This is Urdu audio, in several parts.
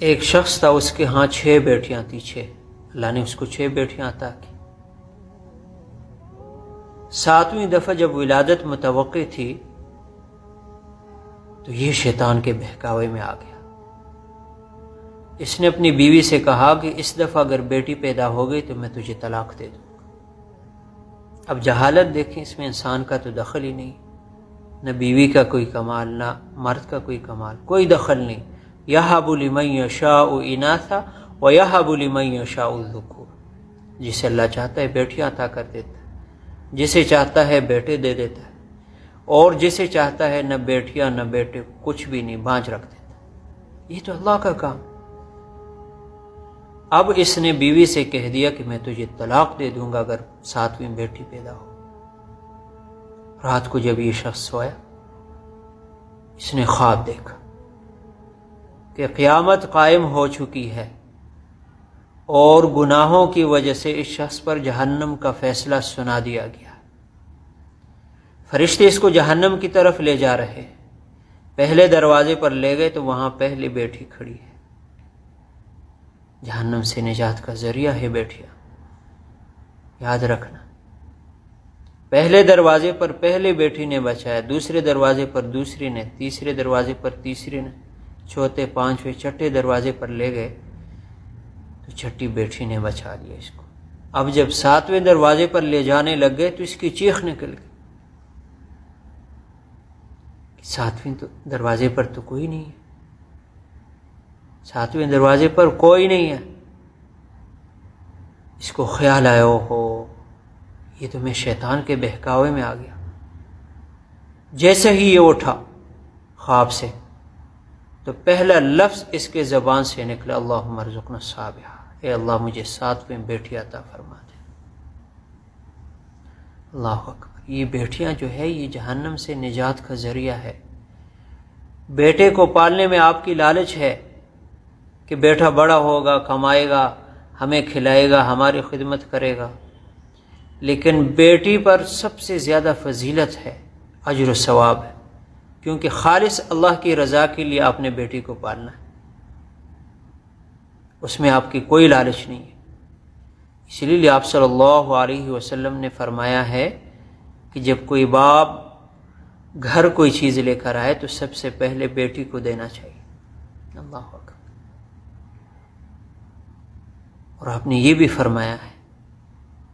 ایک شخص تھا، اس کے ہاں 6 بیٹیاں تھیں، 6 اللہ نے اس کو 6 بیٹیاں عطا کی۔ 7ویں دفعہ جب ولادت متوقع تھی تو یہ شیطان کے بہکاوے میں آ گیا۔ اس نے اپنی بیوی سے کہا کہ اس دفعہ اگر بیٹی پیدا ہو گئی تو میں تجھے طلاق دے دوں گا۔ اب جہالت دیکھیں، اس میں انسان کا تو دخل ہی نہیں، نہ بیوی کا کوئی کمال، نہ مرد کا کوئی کمال، کوئی دخل نہیں۔ یَہَبُ لِمَن یَشَاءُ إِنَاثًا وَیَہَبُ لِمَن یَشَاءُ الذُّکُورَ، جسے اللہ چاہتا ہے بیٹیاں عطا کر دیتا ہے، جسے چاہتا ہے بیٹے دے دیتا ہے، اور جسے چاہتا ہے نہ بیٹیاں نہ بیٹے، کچھ بھی نہیں، بانجھ رکھ دیتا ہے۔ یہ تو اللہ کا کام۔ اب اس نے بیوی سے کہہ دیا کہ میں تجھے طلاق دے دوں گا اگر 7ویں بیٹی پیدا ہو۔ رات کو جب یہ شخص سویا، اس نے خواب دیکھا کہ قیامت قائم ہو چکی ہے اور گناہوں کی وجہ سے اس شخص پر جہنم کا فیصلہ سنا دیا گیا۔ فرشتے اس کو جہنم کی طرف لے جا رہے، پہلے دروازے پر لے گئے تو وہاں پہلی بیٹی کھڑی ہے۔ جہنم سے نجات کا ذریعہ ہے بیٹیاں، یاد رکھنا۔ پہلے دروازے پر پہلے بیٹی نے بچایا، دوسرے دروازے پر دوسری نے، تیسرے دروازے پر تیسری نے، چوتھے، پانچویں، چھٹے دروازے پر لے گئے تو چھٹی بیٹی نے بچا لیا اس کو۔ اب جب 7ویں دروازے پر لے جانے لگ گئے تو اس کی چیخ نکل گئی، 7ویں دروازے پر تو کوئی نہیں ہے، 7ویں دروازے پر کوئی نہیں ہے۔ اس کو خیال آیا، ہو یہ تو میں شیطان کے بہکاوے میں آ گیا۔ جیسے ہی یہ اٹھا خواب سے تو پہلا لفظ اس کے زبان سے نکلا، اللہم ارزقنا السابعہ، اے اللہ مجھے 7ویں بیٹی عطا فرما دے۔ اللہ اکبر۔ یہ بیٹیاں جو ہے یہ جہنم سے نجات کا ذریعہ ہے۔ بیٹے کو پالنے میں آپ کی لالچ ہے کہ بیٹا بڑا ہوگا، کمائے گا، ہمیں کھلائے گا، ہماری خدمت کرے گا، لیکن بیٹی پر سب سے زیادہ فضیلت ہے، اجر و ثواب ہے، کیونکہ خالص اللہ کی رضا کے لیے آپ نے بیٹی کو پالنا ہے، اس میں آپ کی کوئی لالچ نہیں ہے۔ اسی لیے آپ صلی اللہ علیہ وسلم نے فرمایا ہے کہ جب کوئی باپ گھر کوئی چیز لے کر آئے تو سب سے پہلے بیٹی کو دینا چاہیے۔ اللہ اکبر۔ اور آپ نے یہ بھی فرمایا ہے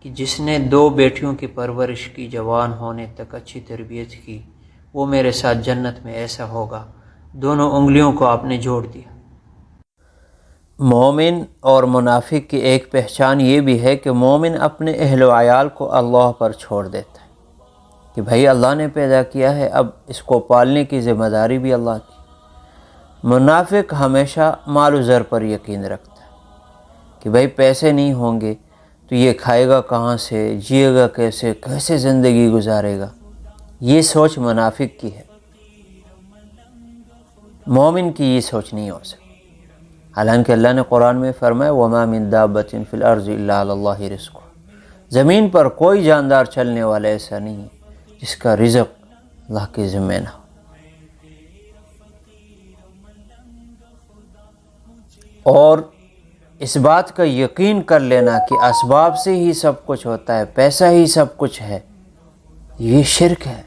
کہ جس نے 2 بیٹیوں کی پرورش کی، جوان ہونے تک اچھی تربیت کی، وہ میرے ساتھ جنت میں ایسا ہوگا۔ دونوں انگلیوں کو آپ نے جوڑ دیا۔ مومن اور منافق کی ایک پہچان یہ بھی ہے کہ مومن اپنے اہل و عیال کو اللہ پر چھوڑ دیتا ہے کہ بھائی اللہ نے پیدا کیا ہے، اب اس کو پالنے کی ذمہ داری بھی اللہ کی۔ منافق ہمیشہ مال و زر پر یقین رکھتا ہے کہ بھائی پیسے نہیں ہوں گے تو یہ کھائے گا کہاں سے، جیے گا کیسے، کیسے زندگی گزارے گا۔ یہ سوچ منافق کی ہے، مومن کی یہ سوچ نہیں ہو سکتی۔ حالانکہ اللہ نے قرآن میں فرمایا وَمَا مِن دَابَّةٍ فِي الْأَرْضِ إِلَّا عَلَى اللَّهِ رِزْقُهَا، زمین پر کوئی جاندار چلنے والا ایسا نہیں ہے جس کا رزق اللہ کے ذمہ نہ ہو۔ اور اس بات کا یقین کر لینا کہ اسباب سے ہی سب کچھ ہوتا ہے، پیسہ ہی سب کچھ ہے، یہ شرک ہے۔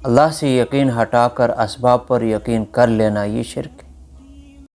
اللہ سے یقین ہٹا کر اسباب پر یقین کر لینا یہ شرک ہے۔